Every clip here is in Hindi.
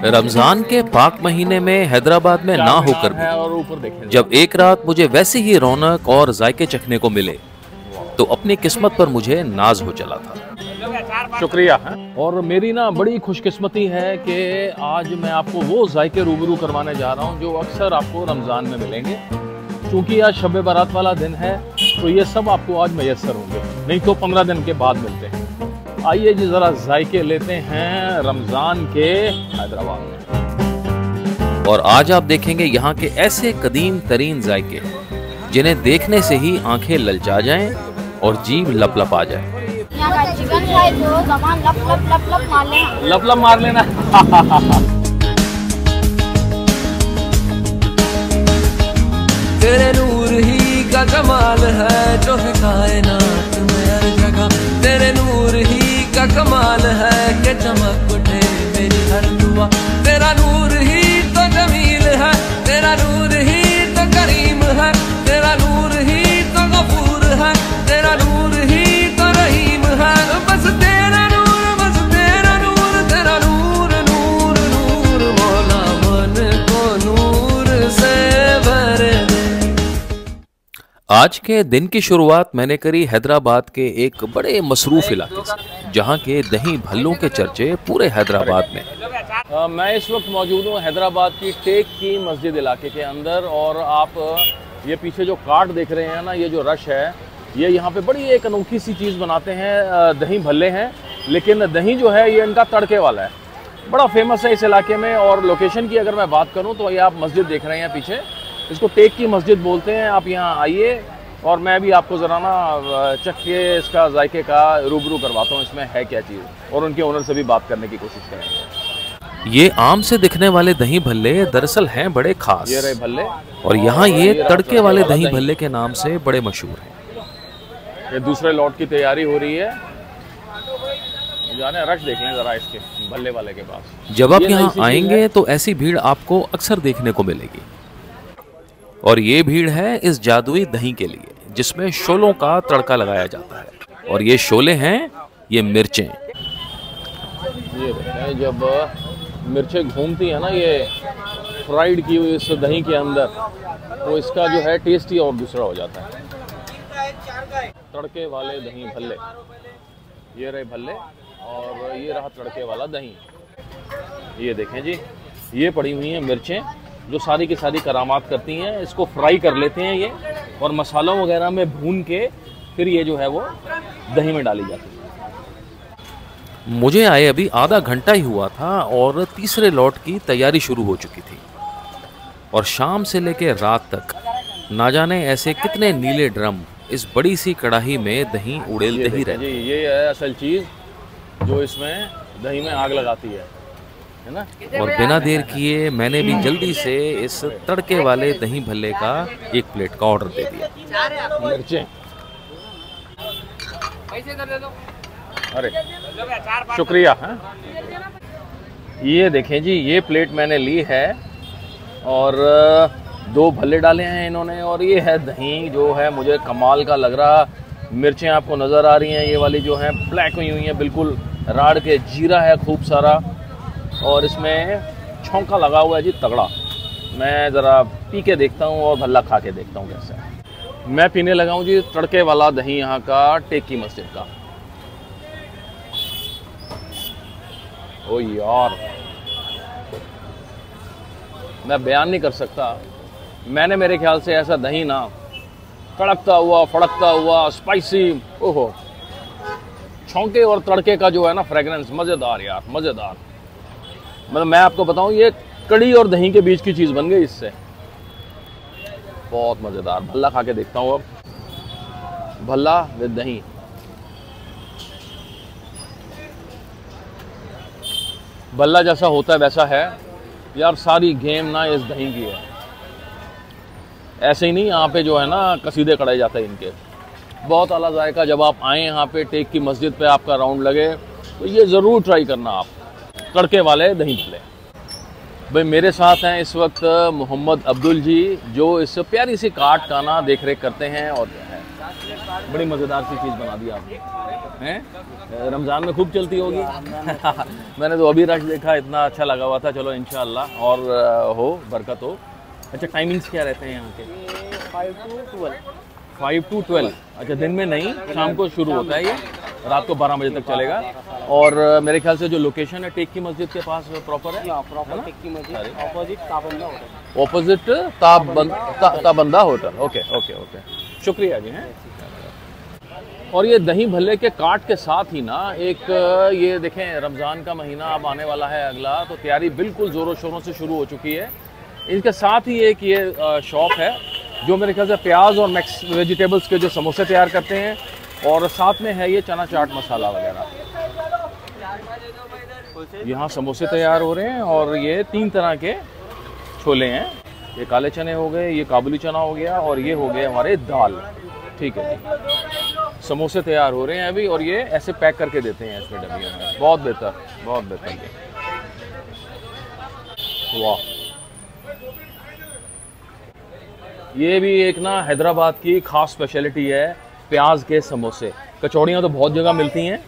रमजान के पाक महीने में हैदराबाद में ना होकर भी जब एक रात मुझे वैसी ही रौनक और जायके चखने को मिले तो अपनी किस्मत पर मुझे नाज हो चला था। शुक्रिया। और मेरी ना बड़ी खुशकिस्मती है कि आज मैं आपको वो जायके रूबरू करवाने जा रहा हूँ जो अक्सर आपको रमज़ान में मिलेंगे। क्योंकि आज शब बारात वाला दिन है तो ये सब आपको आज मैसर होंगे, नहीं तो 15 दिन के बाद मिलते हैं। आइए जी ज़रा जायके लेते हैं रमज़ान के हैदराबाद में। और आज आप देखेंगे यहाँ के ऐसे कदीम तरीन जायके जिन्हें देखने से ही आंखें ललचा जाएं और जीभ लपलप आ जाए। यहाँ का चिकन फ्राई तो ज़बान लप लप लप लप मार लेना, लप लप मार लेना। तेरे नूर ही का कमाल है जो है कायनात में हर जगह। तेरे नूर ही का कमाल है कि चमक उठे मेरी हर दुआ। तेरा नूर ही तो जमील है, तेरा नूर ही तो करीम है, तेरा नूर ही तो गफूर है, तेरा नूर ही तो रहीम है। बस तेरा नूर, बस तेरा नूर, तेरा नूर नूर नूर मौला मन को नूर से भर दे। आज के दिन की शुरुआत मैंने करी हैदराबाद के एक बड़े मसरूफ इलाके से, जहाँ के दही भल्लों के चर्चे पूरे हैदराबाद में। मैं इस वक्त मौजूद हूँ हैदराबाद की टेक की मस्जिद इलाके के अंदर। और आप ये पीछे जो कार्ट देख रहे हैं ना, ये जो रश है, ये यहाँ पे बड़ी एक अनोखी सी चीज़ बनाते हैं। दही भल्ले हैं, लेकिन दही जो है ये इनका तड़के वाला है, बड़ा फेमस है इस इलाके में। और लोकेशन की अगर मैं बात करूँ तो ये आप मस्जिद देख रहे हैं पीछे, इसको टेक की मस्जिद बोलते हैं। आप यहाँ आइए और मैं भी आपको ज़रा ना चख के इसका जायके का रूबरू करवाता हूँ, इसमें है क्या चीज़, और उनके ओनर से भी बात करने की कोशिश करेंगे। ये आम से दिखने वाले दही भल्ले दरअसल हैं बड़े खास। ये रहे भल्ले, और यहाँ ये तड़के वाले दही भल्ले के नाम से बड़े मशहूर हैं। ये दूसरे लॉट की तैयारी हो रही है। जाने रश देख लें ज़रा इसके भल्ले वाले के पास। जब आप यहाँ आएंगे तो ऐसी भीड़ आपको अक्सर देखने को मिलेगी। और ये भीड़ है इस जादुई दही के लिए जिसमें शोलों का तड़का लगाया जाता है। और ये शोले हैं ये मिर्चें। ये देखें, जब मिर्चें घूमती है ना ये फ्राइड की हुई इस दही के अंदर, तो इसका जो है टेस्ट ही और दूसरा हो जाता है। तड़के वाले दही भल्ले, ये रहे भल्ले और ये रहा तड़के वाला दही। ये देखें जी, ये पड़ी हुई हैं मिर्चें जो सारी की सारी करामात करती हैं। इसको फ्राई कर लेते हैं ये, और मसालों वगैरह में भून के फिर ये जो है वो दही में डाली जाती है। मुझे आए अभी आधा घंटा ही हुआ था और तीसरे लॉट की तैयारी शुरू हो चुकी थी। और शाम से लेकर रात तक ना जाने ऐसे कितने नीले ड्रम इस बड़ी सी कढ़ाई में दही उड़ेलते ही रहते हैं। ये है असल चीज़ जो इसमें दही में आग लगाती है ना। और बिना देर किए मैंने भी जल्दी से इस तड़के वाले दही भल्ले का एक प्लेट का ऑर्डर दे दिया। मिर्चें, अरे शुक्रिया। ये देखें जी, ये प्लेट मैंने ली है और 2 भल्ले डाले हैं इन्होंने। और ये है दही जो है मुझे कमाल का लग रहा। मिर्चें आपको नज़र आ रही हैं, ये वाली जो हैं ब्लैक हुई हुई हैं बिल्कुल राड़ के। जीरा है खूब सारा और इसमें छौंका लगा हुआ है जी तगड़ा। मैं ज़रा पी के देखता हूँ और भल्ला खा के देखता हूँ कैसे है। मैं पीने लगा हूँ जी तड़के वाला दही यहाँ का टेक की मस्जिद का। ओ यार, मैं बयान नहीं कर सकता। मैंने मेरे ख्याल से ऐसा दही ना कड़कता हुआ, फड़कता हुआ, स्पाइसी, ओहो, छौंके और तड़के का जो है ना फ्रेगरेंस, मज़ेदार यार, मज़ेदार। मतलब मैं आपको बताऊं, ये कड़ी और दही के बीच की चीज़ बन गई इससे, बहुत मज़ेदार। भल्ला खा के देखता हूँ अब, भल्ला विद दही। भल्ला जैसा होता है वैसा है यार। सारी गेम ना इस दही की है। ऐसे ही नहीं, यहाँ पे जो है ना कसीदे कढ़ाए जाते हैं इनके, बहुत आला जायका। जब आप आएँ यहाँ पे टेक की मस्जिद पे आपका राउंड लगे तो ये ज़रूर ट्राई करना आप, तड़के वाले दही भल्ले। भाई मेरे साथ हैं इस वक्त मोहम्मद अब्दुल जी, जो इस प्यारी सी कार्ट का ना देख रेख करते हैं। और बड़ी मज़ेदार सी चीज़ बना दी आपने, हैं? रमज़ान में खूब चलती होगी। मैंने तो अभी रश देखा, इतना अच्छा लगा हुआ था। चलो इंशाअल्लाह और हो बरकत हो। अच्छा, टाइमिंग्स क्या रहते हैं यहाँ के? 5 to 12। अच्छा, दिन में नहीं, शाम को शुरू होता है ये, रात को 12 बजे तक चलेगा। और मेरे ख्याल से जो लोकेशन है टेक की मस्जिद के पास प्रॉपर है, प्रॉपर टेक की मस्जिद opposite Tabanda hotel. Opposite Tabanda hotel. Okay okay okay, शुक्रिया जी। हैं और ये दही भल्ले के काट के साथ ही ना एक ये देखें, रमज़ान का महीना अब आने वाला है अगला, तो तैयारी बिल्कुल ज़ोरों शोरों से शुरू हो चुकी है। इसके साथ ही एक ये शॉप है जो मेरे ख्याल से प्याज और मिक्स वेजिटेबल्स के जो समोसे तैयार करते हैं, और साथ में है ये चना चाट मसाला वगैरह। यहाँ समोसे तैयार हो रहे हैं और ये 3 तरह के छोले हैं। ये काले चने हो गए, ये काबुली चना हो गया, और ये हो गए हमारे दाल। ठीक है, समोसे तैयार हो रहे हैं अभी, और ये ऐसे पैक करके देते हैं इसमें डब्बियों में। बहुत बेहतर, बहुत बेहतर। वाह, ये भी एक ना हैदराबाद की खास स्पेशलिटी है, प्याज के समोसे। कचौड़ियाँ तो बहुत जगह मिलती हैं,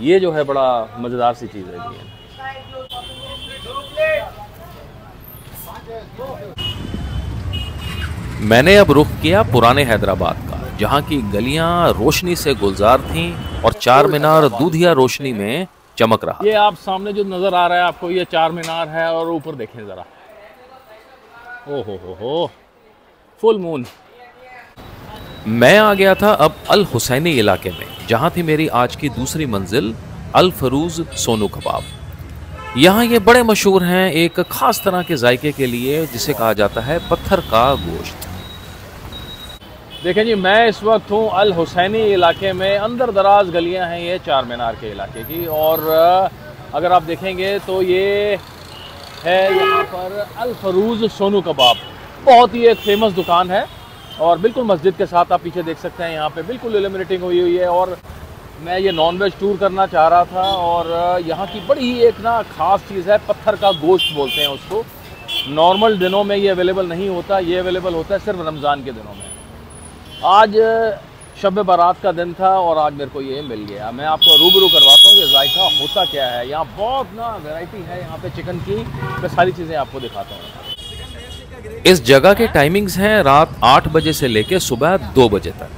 ये जो है बड़ा मज़ेदार सी चीज़ है ये। मैंने अब रुख किया पुराने हैदराबाद का, जहाँ की गलियां रोशनी से गुलजार थीं और चार मीनार दूधिया रोशनी में चमक रहा। ये आप सामने जो नज़र आ रहा है आपको, ये चार मीनार है, और ऊपर देखें ज़रा, ओ हो, फुल मून। मैं आ गया था अब अल हुसैनी इलाके में, जहाँ थी मेरी आज की दूसरी मंजिल, अल फरूज सोनू कबाब। यहाँ ये बड़े मशहूर हैं एक खास तरह के जायके के लिए, जिसे कहा जाता है पत्थर का गोश्त। देखें जी, मैं इस वक्त हूँ अल हुसैनी इलाके में। अंदर दराज गलियाँ हैं ये चार मीनार के इलाके की, और अगर आप देखेंगे तो ये है यहाँ पर अल फरूज सोनू कबाब। बहुत ही एक फेमस दुकान है, और बिल्कुल मस्जिद के साथ आप पीछे देख सकते हैं, यहाँ पे बिल्कुल इल्यूमिनेटिंग हुई है। और मैं ये नॉन वेज टूर करना चाह रहा था, और यहाँ की बड़ी ही एक ना ख़ास चीज़ है, पत्थर का गोश्त बोलते हैं उसको। नॉर्मल दिनों में ये अवेलेबल नहीं होता, ये अवेलेबल होता है सिर्फ रमज़ान के दिनों में। आज शब बारात का दिन था और आज मेरे को ये मिल गया। मैं आपको रूबरू करवाता हूँ ये जायका होता क्या है। यहाँ बहुत ना वैरायटी है यहाँ पे चिकन की, मैं सारी चीज़ें आपको दिखाता हूँ। इस जगह के टाइमिंग्स हैं रात 8 बजे से लेकर सुबह 2 बजे तक,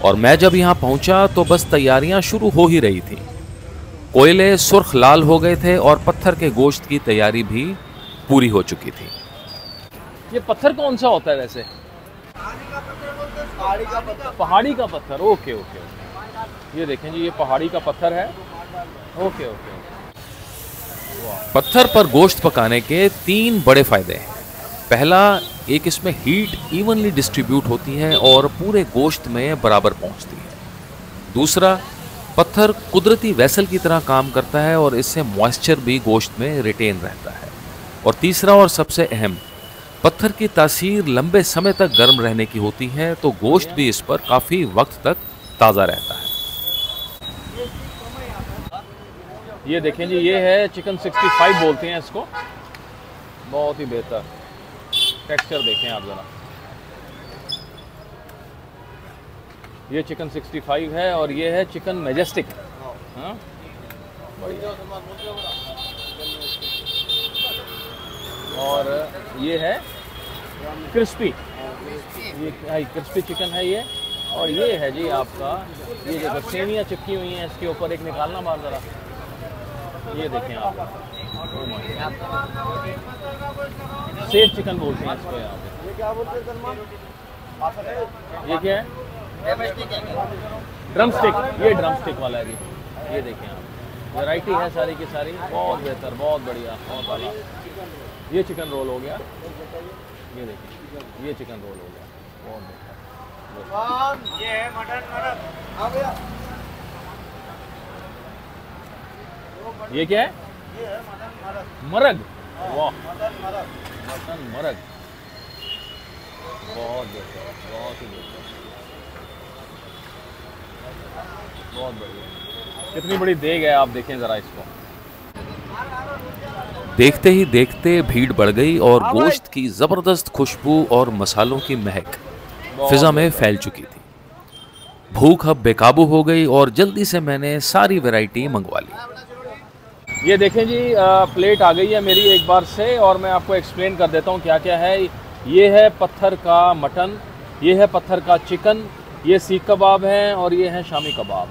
और मैं जब यहाँ पहुँचा तो बस तैयारियाँ शुरू हो ही रही थी। कोयले सुर्ख लाल हो गए थे और पत्थर के गोश्त की तैयारी भी पूरी हो चुकी थी। ये पत्थर कौन सा होता है वैसे? पहाड़ी का पत्थर। ओके ओके ओके, ये देखें जी, ये पहाड़ी का पत्थर है। Okay okay. पत्थर पर गोश्त पकाने के 3 बड़े फायदे हैं। पहला, एक इसमें हीट इवनली डिस्ट्रीब्यूट होती है और पूरे गोश्त में बराबर पहुंचती है। दूसरा, पत्थर कुदरती वेसल की तरह काम करता है और इससे मॉइस्चर भी गोश्त में रिटेन रहता है। और तीसरा और सबसे अहम, पत्थर की तासीर लंबे समय तक गर्म रहने की होती है, तो गोश्त भी इस पर काफ़ी वक्त तक ताज़ा रहता है। ये देखें जी, ये है चिकन 65 बोलते हैं इसको। बहुत ही बेहतर टेक्सचर देखें आप ज़रा। ये चिकन 65 है और ये है चिकन मैजेस्टिक। हाँ, और ये है क्रिस्पी, ये क्रिस्पी चिकन है ये। और ये है जी आपका, ये जो सेवियाँ चिपकी हुई हैं इसके ऊपर, एक निकालना बाहर ज़रा, ये देखें आप। सेव चिकन बोलते हैं इसको यहाँ पे। ये क्या बोलते हैं सलमान? ये क्या है? Drum stick. ये ड्रम स्टिक वाला है जी। ये देखें आप, वैरायटी है सारी की सारी। बहुत बेहतर, बहुत बढ़िया, बहुत बढ़िया। ये चिकन रोल हो गया, ये देखिए, ये चिकन रोल हो गया, बहुत बेहतर। ये है मटन मरग। ये क्या है? ये है मटन मरग। वाह, मटन मरग, बहुत बेहतर, बहुत ही बेहतर, बहुत बढ़िया। कितनी बड़ी देग है, आप देखें ज़रा इसको। देखते ही देखते भीड़ बढ़ गई और गोश्त की ज़बरदस्त खुशबू और मसालों की महक फिजा में फैल चुकी थी। भूख अब बेकाबू हो गई और जल्दी से मैंने सारी वैरायटी मंगवा ली। ये देखें जी, प्लेट आ गई है मेरी एक बार से, और मैं आपको एक्सप्लेन कर देता हूँ क्या क्या है। ये है पत्थर का मटन, ये है पत्थर का चिकन, ये सीख कबाब हैं, और ये है शामी कबाब।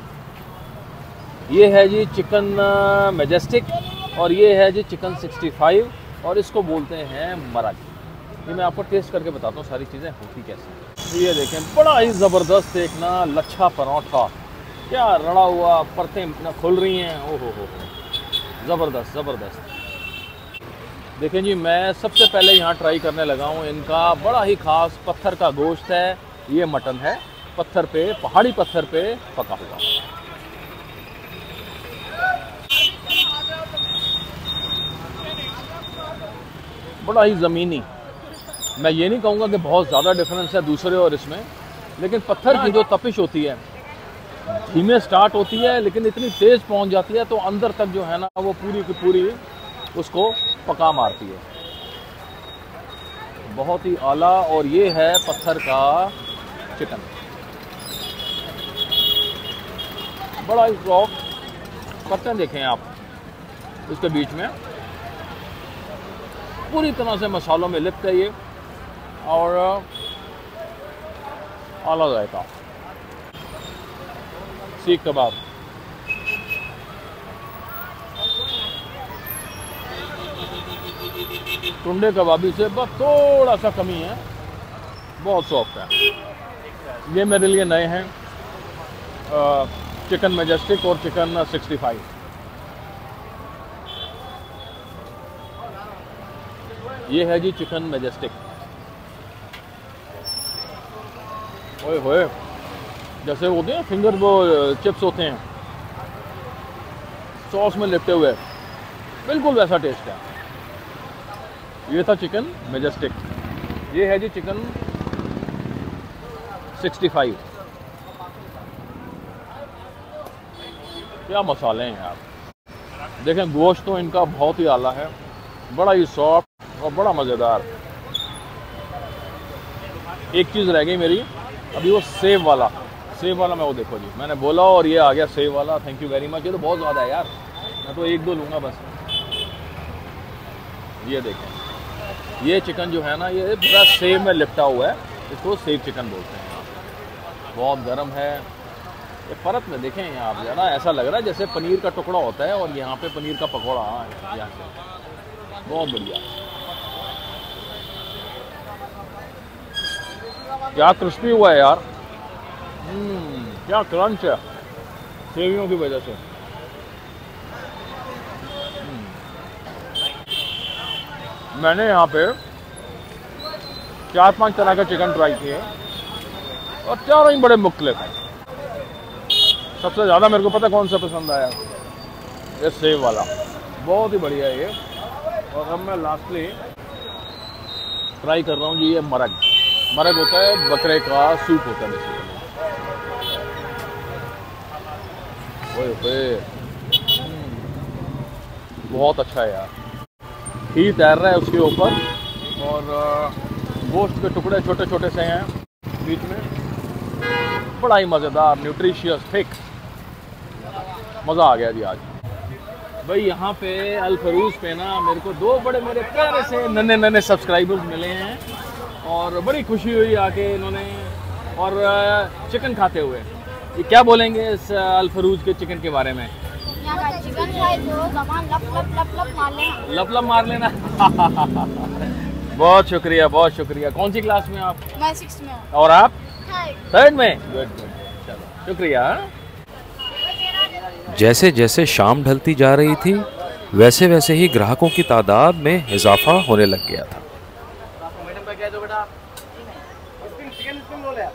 ये है जी चिकन मैजेस्टिक, और ये है जी चिकन 65, और इसको बोलते हैं मरग। ये मैं आपको टेस्ट करके बताता हूँ सारी चीज़ें होती कैसे हैं। ये देखें, बड़ा ही ज़बरदस्त एक ना लच्छा पराठा, क्या रड़ा हुआ, परतें ना खुल रही हैं, ओहो हो, ज़बरदस्त ज़बरदस्त। देखें जी, मैं सबसे पहले यहाँ ट्राई करने लगा हूँ इनका बड़ा ही ख़ास पत्थर का गोश्त है। ये मटन है, पत्थर पे, पहाड़ी पत्थर पे पका हुआ। बड़ा ही ज़मीनी, मैं ये नहीं कहूँगा कि बहुत ज़्यादा डिफरेंस है दूसरे और इसमें, लेकिन पत्थर की जो तपिश होती है धीमे स्टार्ट होती है, लेकिन इतनी तेज़ पहुँच जाती है तो अंदर तक जो है ना वो पूरी की पूरी उसको पका मारती है। बहुत ही आला। और ये है पत्थर का चिकन, बड़ा ही सॉफ्ट। पत्ते देखें आप, इसके बीच में पूरी तरह से मसालों में लिप्त है ये, और आला जायका। सीख कबाब, टुंडे कबाबी से बस थोड़ा सा कमी है, बहुत सॉफ्ट है। ये मेरे लिए नए हैं, चिकन मैजेस्टिक और चिकन 65। ये है जी चिकन मैजेस्टिक। ओए होए, जैसे होते हैं फिंगर वो चिप्स होते हैं सॉस में लिपटे हुए, बिल्कुल वैसा टेस्ट है। ये था चिकन मैजेस्टिक। ये है जी चिकन 65। क्या मसाले हैं यार, देखें गोश्त तो इनका बहुत ही आला है, बड़ा ही सॉफ्ट और बड़ा मज़ेदार। एक चीज़ रह गई मेरी अभी, वो सेव वाला मैं वो देखो जी, मैंने बोला और ये आ गया सेव वाला। Thank you very much. ये तो बहुत ज़्यादा है यार, मैं तो एक दो लूँगा बस। ये देखें, ये चिकन जो है ना ये पूरा सेव में लिपटा हुआ है, इसको सेव चिकन बोलते हैं। बहुत गर्म है ये परत में, देखें यहाँ आप ज़रा ऐसा लग रहा है जैसे पनीर का टुकड़ा होता है, और यहाँ पे पनीर का पकौड़ा यहाँ से, बहुत बढ़िया। क्या क्रिस्पी हुआ है यार, क्या क्रंच है सेवियों की वजह से। मैंने यहाँ पे 4-5 तरह का चिकन ट्राई किए और चारों ही बड़े मुख्तलिफ हैं। सबसे ज़्यादा मेरे को पता कौन सा पसंद आया, ये सेव वाला, बहुत ही बढ़िया है ये। और अब मैं लास्टली ट्राई कर रहा हूँ जी ये मरग होता है, बकरे का सूप होता है बेसिकली। बहुत अच्छा है यार, घी तैर रहा है उसके ऊपर, और गोश्त के टुकड़े छोटे छोटे से हैं बीच में, बड़ा ही मज़ेदार, न्यूट्रिशियस, थिक, मज़ा आ गया जी आज। भाई यहाँ पे अल फरूज पे ना मेरे को 2 बड़े मेरे प्यारे से नन्हे सब्सक्राइबर्स मिले हैं, और बड़ी खुशी हुई आके इन्होंने, और चिकन खाते हुए। ये क्या बोलेंगे इस अल फरूज के चिकन के बारे में? यहाँ का चिकन खाए तो जबान लप मार लेना। लप मार लेना। बहुत शुक्रिया, बहुत शुक्रिया। कौन सी क्लास में आप? मैं 6th में हूँ। और आप? 3rd में। गुड, चलो शुक्रिया। जैसे जैसे शाम ढलती जा रही थी वैसे वैसे ही ग्राहकों की तादाद में इजाफा होने लग गया था। मैडम का क्या दो बेटा? चिकन स्प्रिंग रोल है।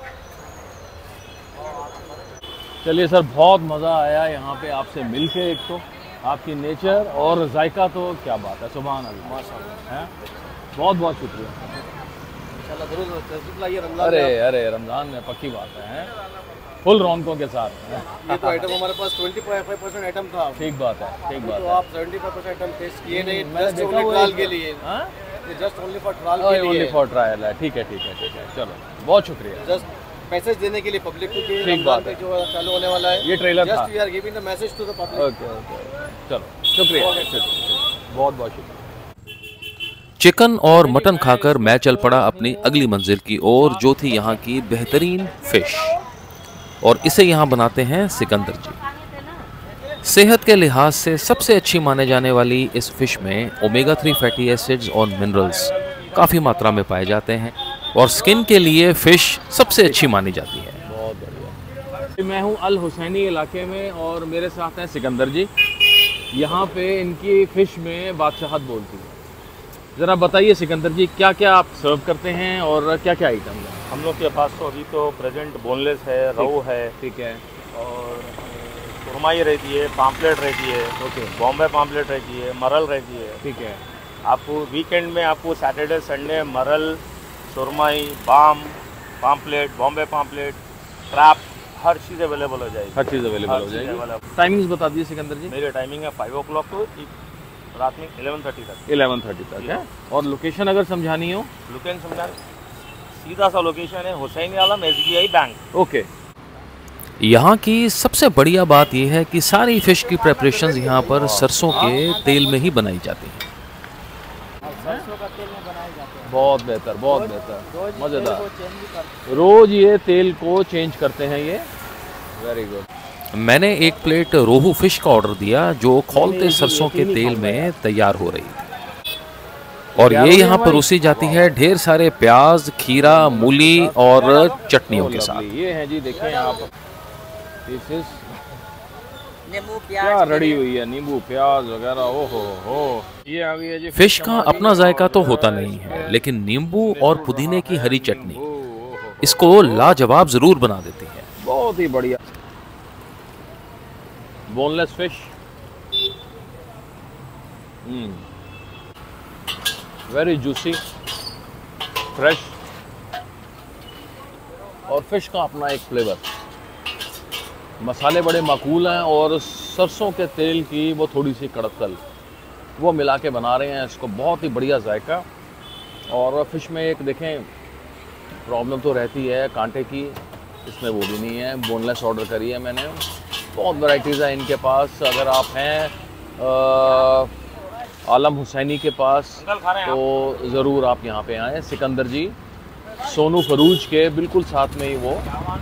चलिए सर, बहुत मज़ा आया यहाँ पे आपसे मिलके। एक तो आपकी नेचर और जायका तो क्या बात है, सुभान अल्लाह, माशाअल्लाह, हैं। बहुत बहुत शुक्रिया। इंशाल्लाह जरूर तशरीफ लाइए रमज़ान। अरे रमज़ान में पक्की बात है, फुल रौनकों के साथ। ये तो आइटम हमारे पास 25% आइटम था। ठीक बात है, ठीक बात तो है। आप 75% आइटम टेस्ट किए नहीं, मैंने जस्ट देखा ओनली हुआ ट्रायल है। के लिए। हाँ, जस्ट ओनली फॉर ट्रायल के लिए। ओनली फॉर ट्रायल है। ठीक है, चलो बहुत शुक्रिया। जस्ट मैसेज देने के लिए पब्लिक को कि ठीक बात है। जो चालू होने वाला है, ये ट्रेलर था। Just we are giving the message to the public. Okay चलो शुक्रिया, बहुत बहुत शुक्रिया। चिकन और मटन खाकर मैं चल पड़ा अपनी अगली मंजिल की ओर, जो थी यहाँ की बेहतरीन फिश, और इसे यहाँ बनाते हैं सिकंदर जी। सेहत के लिहाज से सबसे अच्छी माने जाने वाली इस फिश में ओमेगा 3 फैटी एसिड्स और मिनरल्स काफ़ी मात्रा में पाए जाते हैं, और स्किन के लिए फिश सबसे अच्छी मानी जाती है। बहुत बढ़िया। मैं हूँ अल हुसैनी इलाके में और मेरे साथ हैं सिकंदर जी। यहाँ पे इनकी फ़िश में बादशाहत बोलती है। ज़रा बताइए सिकंदर जी, क्या क्या आप सर्व करते हैं और क्या क्या आइटम है? हम लोग के पास तो अभी तो प्रेजेंट बोनलेस है, रोहू है, ठीक है, और सुरमाई रहती है, पाम्पलेट रहती है, ओके, बॉम्बे पाम्पलेट रहती है, मरल रहती है। ठीक है। आपको वीकेंड में आपको सैटरडे संडे मरल, सुरमाई, बाम, पाम्पलेट, बॉम्बे पाम्पलेट, ट्रैप, हर चीज़ अवेलेबल हो जाएगी। हर चीज़ अवेलेबल हर हो चीज़ जाएगी। available। टाइमिंग्स बता दीजिए सिकंदर जी। मेरी टाइमिंग है 5 o'clock तो रात में 11:30 तक। 11:30 तक है। और लोकेशन अगर समझानी हो? लोकेशन समझा, सीधा सा लोकेशन है हुसैनी आलम SBI बैंक। ओके। यहाँ की सबसे बढ़िया बात यह है कि सारी फिश की प्रेपरेशंस यहाँ पर सरसों के तेल में ही बनाई जाती हैं। बहुत बेहतर, बहुत बेहतर, मज़ेदार। रोज ये तेल को चेंज करते हैं ये। Very good. मैंने एक प्लेट रोहू फिश का ऑर्डर दिया, जो खौलते सरसों के तेल में तैयार हो रही थी, और ये यहाँ परोसी जाती है ढेर सारे प्याज, खीरा, मूली और चटनियों के साथ। ये है जी, देखें आप, नींबू क्या प्याज रड़ी हुई है, नींबू प्याज वगैरह। ओहो हो, ये आ गई है जी फिश का अपना जायका तो होता नहीं है, लेकिन नींबू और पुदीने की हरी चटनी इसको लाजवाब जरूर बना देती है। बहुत ही बढ़िया। Boneless fish, very juicy, fresh, और फिश का अपना एक फ्लेवर। मसाले बड़े माकूल हैं, और सरसों के तेल की वो थोड़ी सी कड़कल वो मिला के बना रहे हैं इसको। बहुत ही बढ़िया जायका। और फिश में एक देखें प्रॉब्लम तो रहती है कांटे की, इसमें वो भी नहीं है। बोनलेस ऑर्डर करी है मैंने। बहुत वैरायटीज़ है इनके पास। अगर आप हैं आलम हुसैनी के पास तो ज़रूर आप यहाँ पे आएँ। सिकंदर जी सोनू फरूज के बिल्कुल साथ में ही वो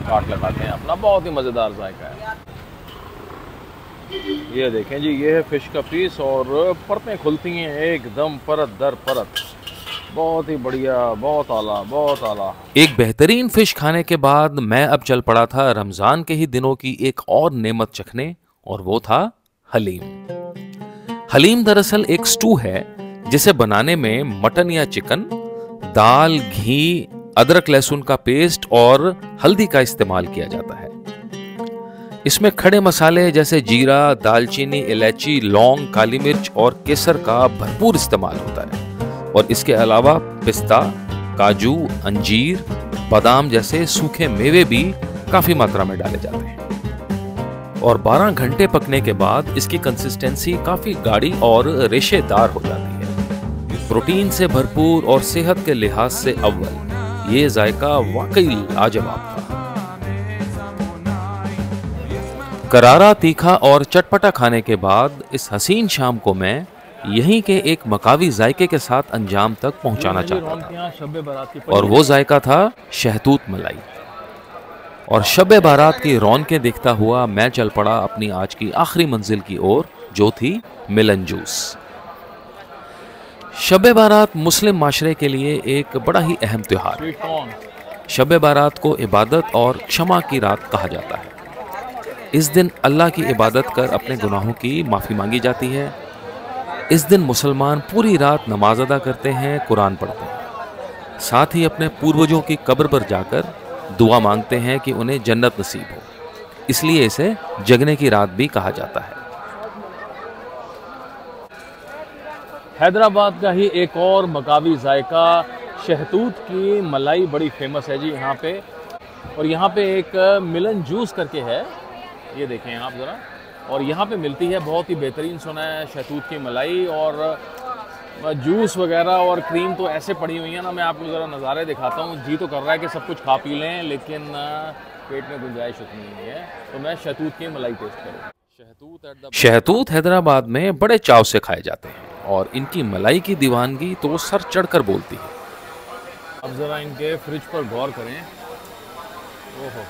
काट लगाते हैं अपना। बहुत ही मज़ेदार जायका है। ये देखें जी, ये है फ़िश का पीस, और परतें खुलती हैं एकदम परत दर परत। बहुत ही बढ़िया, बहुत आला, बहुत आला। एक बेहतरीन फिश खाने के बाद मैं अब चल पड़ा था रमजान के ही दिनों की एक और नेमत चखने, और वो था हलीम। हलीम दरअसल एक स्टू है जिसे बनाने में मटन या चिकन, दाल, घी, अदरक लहसुन का पेस्ट और हल्दी का इस्तेमाल किया जाता है। इसमें खड़े मसाले जैसे जीरा, दालचीनी, इलायची, लौंग, काली मिर्च और केसर का भरपूर इस्तेमाल होता है, और इसके अलावा पिस्ता, काजू, अंजीर, बादाम जैसे सूखे मेवे भी काफी मात्रा में डाले जाते हैं। और 12 घंटे पकने के बाद इसकी कंसिस्टेंसी काफी गाढ़ी और रेशेदार हो जाती है। प्रोटीन से भरपूर और सेहत के लिहाज से अव्वल, ये जायका वाकई लाजवाब था। करारा, तीखा और चटपटा खाने के बाद इस हसीन शाम को मैं यहीं के एक मकावी जायके के साथ अंजाम तक पहुंचाना चाहता था, और वो जायका था शहतूत मलाई। और शब बारात की रौनकें देखता हुआ मैं चल पड़ा अपनी आज की आखिरी मंजिल की ओर, जो थी मिलन जूस। शब बारात मुस्लिम माशरे के लिए एक बड़ा ही अहम त्योहार है। शब बारात को इबादत और क्षमा की रात कहा जाता है। इस दिन अल्लाह की इबादत कर अपने गुनाहों की माफ़ी मांगी जाती है। इस दिन मुसलमान पूरी रात नमाज अदा करते हैं, कुरान पढ़ते हैं, साथ ही अपने पूर्वजों की कब्र पर जाकर दुआ मांगते हैं कि उन्हें जन्नत नसीब हो। इसलिए इसे जगने की रात भी कहा जाता है। हैदराबाद का ही एक और मकावी जायका शहतूत की मलाई बड़ी फेमस है जी यहाँ पे। और यहाँ पे एक मिलन जूस करके है, ये देखें आप ज़रा। और यहाँ पे मिलती है बहुत ही बेहतरीन, सुना है, शहतूत की मलाई। और जूस वगैरह और क्रीम तो ऐसे पड़ी हुई है ना, मैं आपको ज़रा नज़ारे दिखाता हूँ। जी तो कर रहा है कि सब कुछ खा पी लें, लेकिन पेट में गुंजाइश उतनी नहीं है, तो मैं शहतूत की मलाई टेस्ट करूँ। शहतूत हैदराबाद में बड़े चाव से खाए जाते हैं और इनकी मलाई की दीवानगी तो सर चढ़कर बोलती है। अब ज़रा इनके फ्रिज पर गौर करें। ओहो,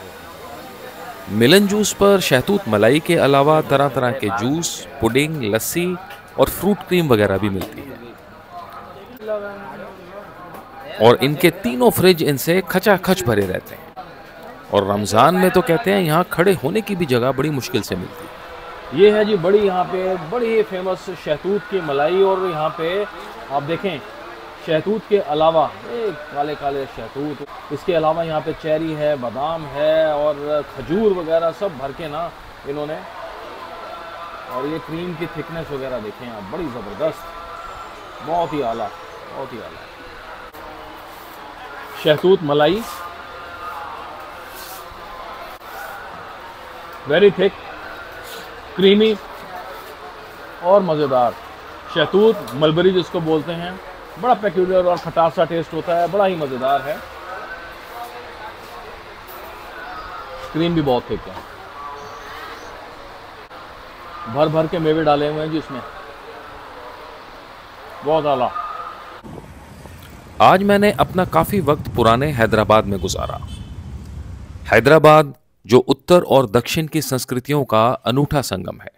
मिलन जूस पर शहतूत मलाई के अलावा तरह तरह के जूस, पुडिंग, लस्सी और फ्रूट क्रीम वगैरह भी मिलती है और इनके तीनों फ्रिज इनसे खचाखच भरे रहते हैं। और रमज़ान में तो कहते हैं यहाँ खड़े होने की भी जगह बड़ी मुश्किल से मिलती है। ये है जी बड़ी, यहाँ पे बड़ी फेमस शहतूत की मलाई। और यहाँ पे आप देखें, शहतूत के अलावा काले काले शहतूत, इसके अलावा यहाँ पे चेरी है, बादाम है और खजूर वगैरह सब भर के ना इन्होंने। और ये क्रीम की थिकनेस वगैरह देखें आप, बड़ी ज़बरदस्त, बहुत ही आला, बहुत ही आला शहतूत मलाई। वेरी थिक, क्रीमी और मज़ेदार। शहतूत मलबरी जिसको बोलते हैं, बड़ा पेक्यूलियर और खटास सा टेस्ट होता है, बड़ा ही मज़ेदार है। क्रीम भी बहुत थिक है, भर भर के मेवे डाले हुए हैं जी इसमें, बहुत आला। आज मैंने अपना काफ़ी वक्त पुराने हैदराबाद में गुजारा। हैदराबाद जो उत्तर और दक्षिण की संस्कृतियों का अनूठा संगम है।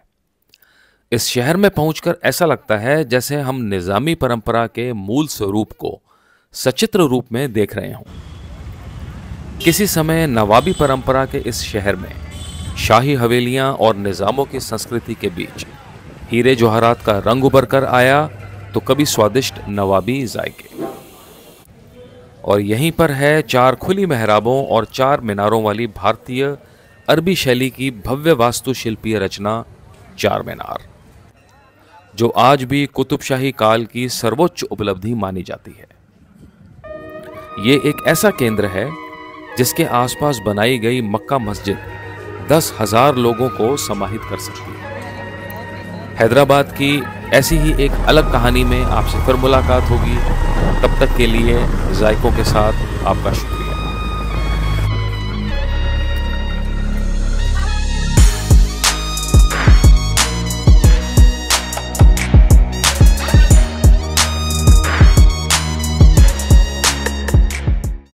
इस शहर में पहुंचकर ऐसा लगता है जैसे हम निज़ामी परंपरा के मूल स्वरूप को सचित्र रूप में देख रहे हों। किसी समय नवाबी परंपरा के इस शहर में शाही हवेलियां और निज़ामों की संस्कृति के बीच हीरे जवाहरात का रंग उभर कर आया, तो कभी स्वादिष्ट नवाबी जायके। और यहीं पर है 4 खुली मेहराबों और 4 मीनारों वाली भारतीय अरबी शैली की भव्य वास्तुशिल्पीय रचना चार मीनार, जो आज भी कुतुबशाही काल की सर्वोच्च उपलब्धि मानी जाती है। ये एक ऐसा केंद्र है जिसके आसपास बनाई गई मक्का मस्जिद 10,000 लोगों को समाहित कर सकती है। हैदराबाद की ऐसी ही एक अलग कहानी में आपसे फिर मुलाकात होगी। तब तक के लिए जायकों के साथ आपका शुक्रिया।